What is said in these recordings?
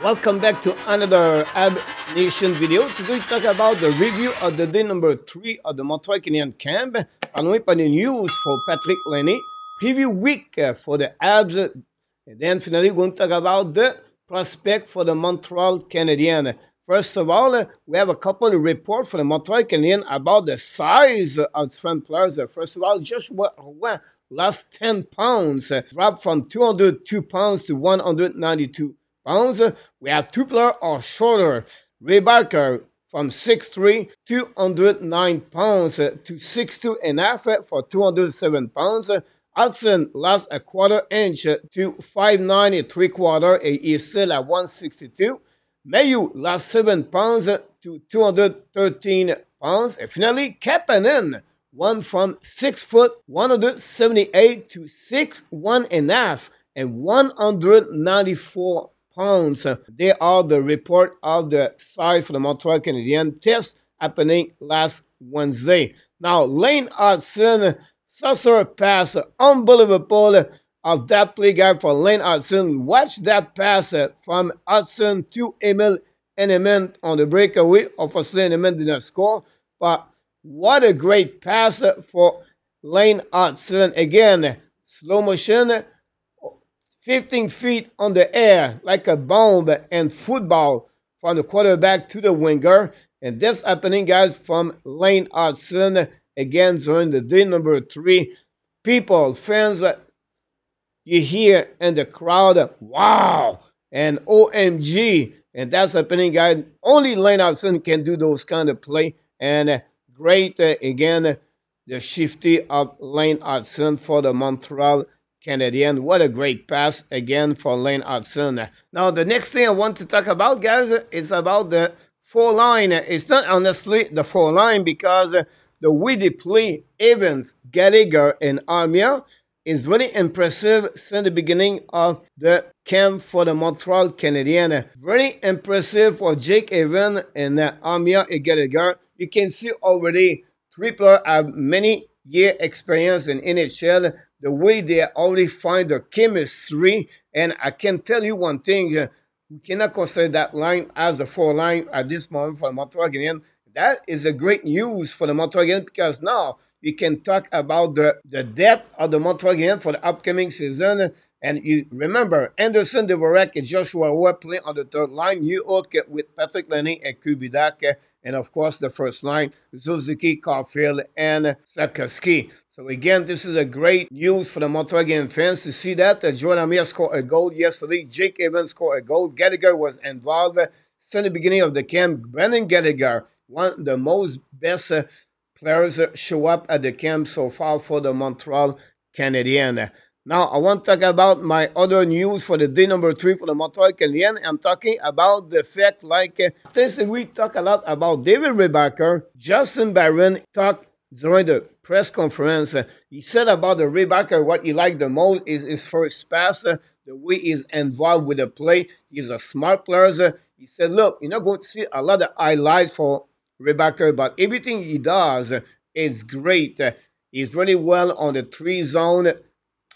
Welcome back to another Ab Nation video. Today we talk about the review of the day number 3 of the Montreal Canadiens camp. Along with the news for Patrick Laine. Preview week for the Abs. And then finally we're going to talk about the prospect for the Montreal Canadiens. First of all, we have a couple of reports for the Montreal Canadiens about the size of different players. First of all, Joshua Roy lost 10 pounds, dropped from 202 pounds to 192 pounds. We have two players are shorter. Ray Barker from 6'3", 209 pounds to 6'2 and a half for 207 pounds. Hudson lost a quarter inch to 5'9 and 3/4. He is still at 162. Mayu lost 7 pounds to 213 pounds. And finally, Kapanen won from 6 foot 178 to 6'1 and a half and 194 pounds. They are the report of the size for the Montreal Canadiens test happening last Wednesday. Now, Lane Hudson, saucer pass, unbelievable of that play guy for Lane Hudson. Watch that pass from Hudson to Emil Heineman on the breakaway. Obviously, Heineman did not score, but what a great pass for Lane Hudson. Again, slow motion, 15 feet on the air like a bomb and football from the quarterback to the winger. And that's happening, guys, from Lane Hudson again during the day number 3. People, fans, you hear in the crowd, wow, and OMG. And that's happening, guys. Only Lane Hudson can do those kind of play. And great, again, the shifty of Lane Hudson for the Montreal Canadiens. What a great pass again for Lane Hudson. Now, the next thing I want to talk about, guys, is about the 4 line. It's not honestly the 4 line because the way they play Evans, Gallagher, and Armia is really impressive since the beginning of the camp for the Montreal Canadiens. Very impressive for Jake Evans and Armia and Gallagher. You can see already 3 players have many year experience in NHL. The way they already find their chemistry. And I can tell you one thing, we cannot consider that line as a 4 line at this moment for the Montreal Canadiens. That is a great news for the Montreal Canadiens because now we can talk about the depth of the Montreal Canadiens for the upcoming season. And you remember, Anderson, Dvorak, and Joshua Roy play on the 3rd line. You look with Patrick Laine and Kubdak. And of course, the first line, Suzuki, Caulfield, and Slavkovsky. So again, this is a great news for the Montreal Canadiens fans to see that. Jordan Armia scored a goal yesterday. Jake Evans scored a goal. Gallagher was involved since the beginning of the camp. Brendan Gallagher, one of the most best players show up at the camp so far for the Montreal Canadiens. Now, I want to talk about my other news for the day number 3 for the Montreal Canadiens. I'm talking about the fact, since we talk a lot about David Ribacker, Justin Barron talked during the press conference. He said about the Ribacker, what he liked the most is his first pass, the way he's involved with the play. He's a smart player. He said, look, you're not going to see a lot of highlights for Ribacker, but everything he does is great. He's really well on the 3 zone,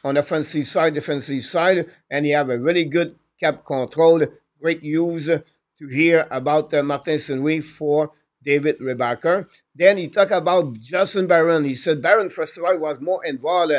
on the offensive side, defensive side, and he have a really good cap control. Great use to hear about Martin St-Louis for David Ribacker. Then he talked about Justin Barron. He said Barron, first of all, was more involved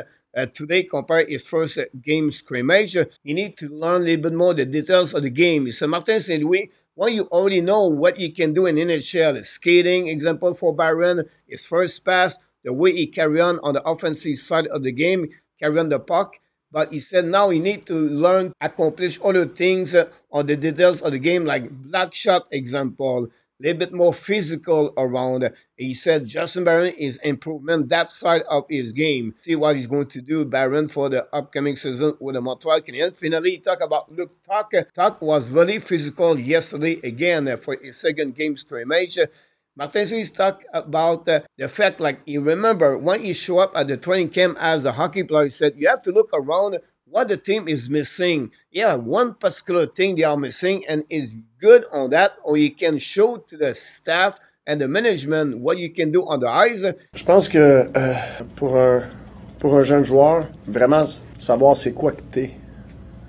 today compared to his first game scrimmage. He needs to learn a little bit more the details of the game. He said Martin St-Louis, when you already know what you can do in NHL, skating, example for Barron, his first pass, the way he carry on the offensive side of the game, carry on the puck. But he said now he need to learn, accomplish other things on the details of the game, like block shot example, a little bit more physical around. He said Justin Barron is improvement that side of his game. See what he's going to do, Barron, for the upcoming season with the Montreal Canadiens. Finally, he talked about Luke Tuck. Tuck was very physical yesterday again for his second game scrimmage. Martin St-Louis talked about the fact, you remember, when he showed up at the training camp as a hockey player, he said, you have to look around what the team is missing. Yeah, one particular thing they are missing and is good on that, or you can show to the staff and the management what you can do on the ice. Je pense que pour un jeune joueur, vraiment savoir c'est quoi que t'es, tu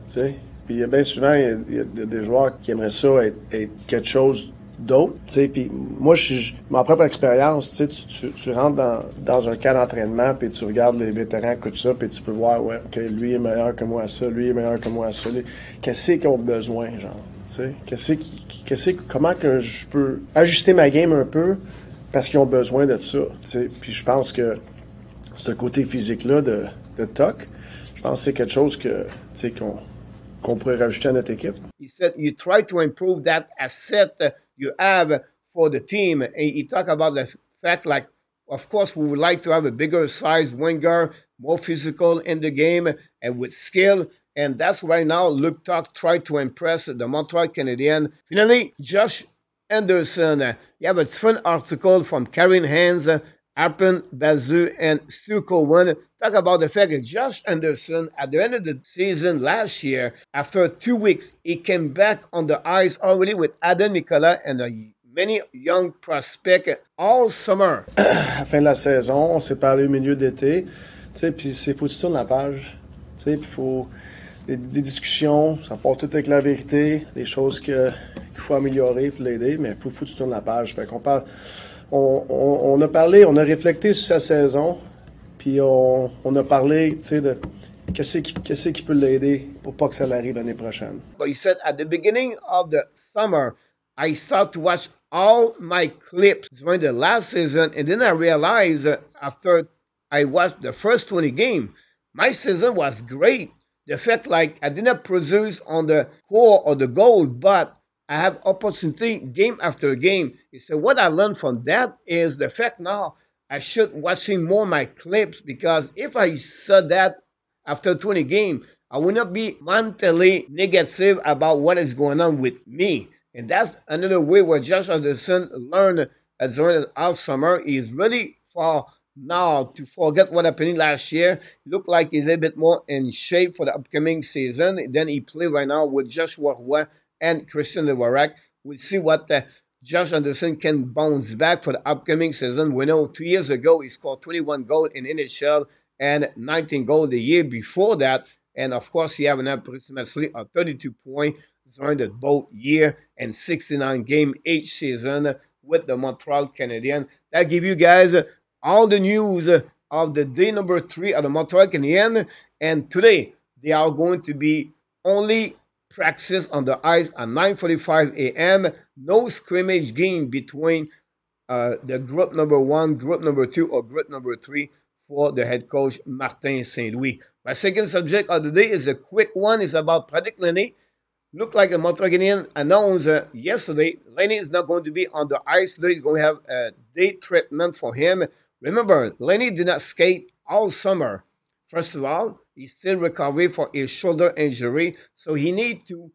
sais, Puis bien souvent, il y a des joueurs qui aimeraient ça être quelque chose d'autre, tu sais. Puis moi, ma propre expérience, tu sais, tu rentres dans un camp d'entraînement, puis tu regardes les vétérans, tout ça, puis tu peux voir, ouais, OK, lui est meilleur que moi à ça, lui est meilleur que moi à ça. Qu'est-ce qu'ils ont besoin, genre, tu sais? Comment que je peux ajuster ma game un peu parce qu'ils ont besoin de ça, tu sais. Puis je pense que ce côté physique-là de TOC, je pense que c'est quelque chose que, tu sais, qu'on pourrait rajouter à notre équipe. He said you try to improve that asset you have for the team. And he talked about the fact, like, of course, we would like to have a bigger size winger, more physical in the game, and with skill. And that's why now Luke Tuck tried to impress the Montreal Canadiens. Finally, Josh Anderson. You have a different article from Karen Hans, Arpen Bazu, and Stu Cowan. Talk about the fact that Josh Anderson, at the end of the season last year, after 2 weeks, he came back on the ice already with Adam Nicola and many young prospects all summer. À la fin de la saison, on s'est parlé au milieu d'été, tu sais, puis c'est faut que tu tournes la page, tu sais, puis faut des discussions, ça part tout avec la vérité, des choses qu'il faut améliorer pour l'aider, mais faut que tu tournes la page. Fait qu'on parle, on a parlé, on a réfléchi sur sa saison, puis on a parlé, tu sais, de qu'est-ce qui peut l'aider pour pas que ça l'arrive l'année prochaine. But he said at the beginning of the summer, I started to watch all my clips during the last season, and then I realized after I watched the first 20 games, my season was great. The fact like I didn't produce on the core or the goal, but I have opportunity game after game. He said what I learned from that is the fact now I should watching more my clips because if I saw that after 20 games, I will not be mentally negative about what is going on with me. And that's another way where Josh Anderson learned during the off summer. He's ready for now to forget what happened last year. Look like he's a bit more in shape for the upcoming season. Then he played right now with Joshua Roy and Christian Levarak. We'll see what Josh Anderson can bounce back for the upcoming season. We know 2 years ago he scored 21 goals in NHL and 19 goals the year before that. And of course, he have an approximately 32 points during the both year and 69 game each season with the Montreal Canadiens. That give you guys all the news of the day number 3 of the Montreal Canadiens. And today, they are going to be only practice on the ice at 9:45 a.m. No scrimmage game between the group number 1, group number 2, or group number 3 for the head coach Martin Saint-Louis. My second subject of the day is a quick one. It's about Patrick Laine. Looked like the Montreal Canadiens announced yesterday Laine is not going to be on the ice today. He's going to have a day treatment for him. Remember, Laine did not skate all summer. First of all, he's still recovering for his shoulder injury, so he needs to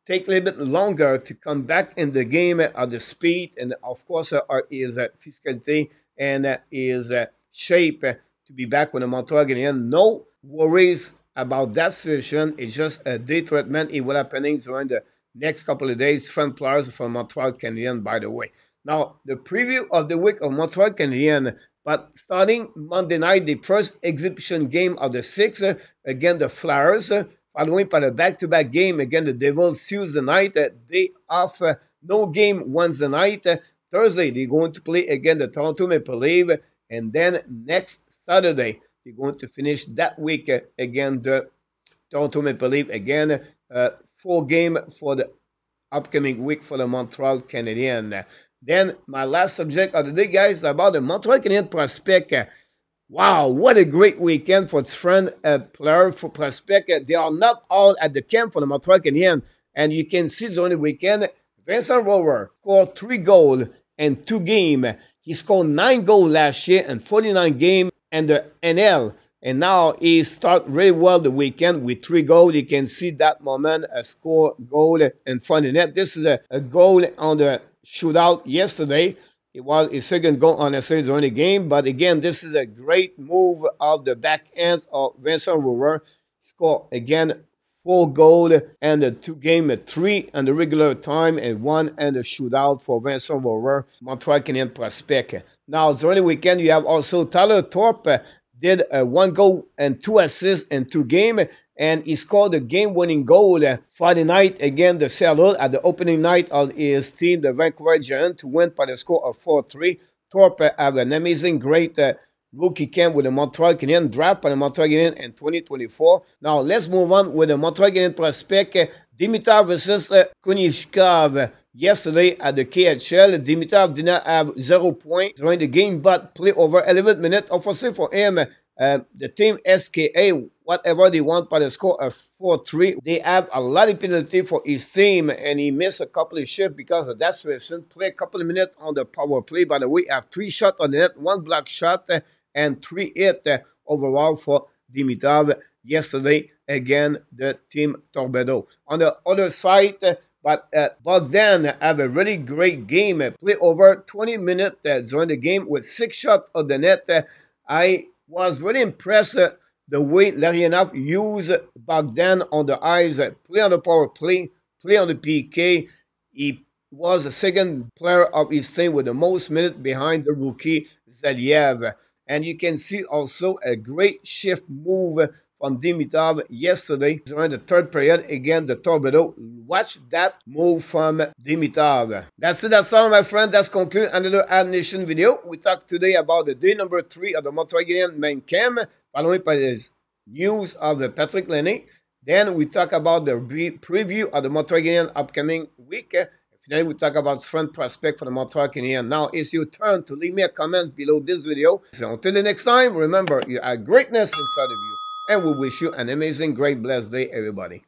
take a little bit longer to come back in the game at the speed and, of course, his physicality and his shape to be back with the Montreal Canadiens. No worries about that situation. It's just a day treatment. It will happen during the next couple of days. Front players from Montreal Canadiens, by the way. Now, the preview of the week of Montreal Canadiens. But starting Monday night, the first exhibition game of the sixth, again, the Flyers, following by the back-to-back game, again, the Devils Tuesday night, day off, no game Wednesday night. Thursday, they're going to play again the Toronto Maple Leafs, and then next Saturday, they're going to finish that week again, the Toronto Maple Leafs, again, 4 game for the upcoming week for the Montreal Canadiens. Then my last subject of the day, guys, is about the Montreal Canadiens prospect. Wow, what a great weekend for different players for prospect. They are not all at the camp for the Montreal Canadiens. And you can see during the weekend, Vincent Rover scored 3 goals in 2 games. He scored 9 goals last year and 49 games in the NL. And now he started really well the weekend with 3 goals. You can see that moment, a score goal in front of the net. This is a goal on the shootout yesterday. It was his second goal on a series during the game. But again, this is a great move of the back end of Vincent Rover. Scored again 4 goals and the 2 games, 3 in the regular time and 1 in the shootout for Vincent Rover, Montreal Canadiens prospect. Now, during the weekend, you have also Tyler Thorpe did 1 goal and 2 assists in 2 games, and he scored the game-winning goal Friday night against the Seattle at the opening night of his team, the Vancouver Giants, to win by the score of 4-3. Thorpe had an amazing, great rookie camp with the Montreal Canadiens, draft by the Montreal Canadiens in 2024. Now, let's move on with the Montreal Canadiens prospect, Dimitrov versus Kunishkov. Yesterday at the KHL, Dimitrov did not have 0 points during the game, but played over 11 minutes. Obviously for him, the team SKA, whatever they want by the score of 4-3, they have a lot of penalty for his team, and he missed a couple of shifts because of that situation. Play a couple of minutes on the power play. By the way, have 3 shots on the net, 1 block shot, and 3 hits overall for Dimitrov yesterday against the team Torpedo. On the other side, but Bogdan have a really great game. Play over 20 minutes during the game with 6 shots on the net. I was really impressed the way Larionov used Bogdan on the ice, play on the power play, play on the PK. He was the second player of his team with the most minutes behind the rookie Zeliev. And you can see also a great shift move from Dimitrov yesterday during the third period against the Torpedo. Watch that move from Dimitrov. That's all, my friend. That's conclude another Ab Nation video. We talked today about the day number 3 of the Montreal Canadiens main camp, followed by the news of the Patrick Laine. Then we talk about the preview of the Montreal Canadiens upcoming week. Finally, we talk about front prospect for the Montreal Canadiens. Now, it's your turn to leave me a comment below this video. So until the next time, remember, you have greatness inside of you. And we wish you an amazing, great, blessed day, everybody.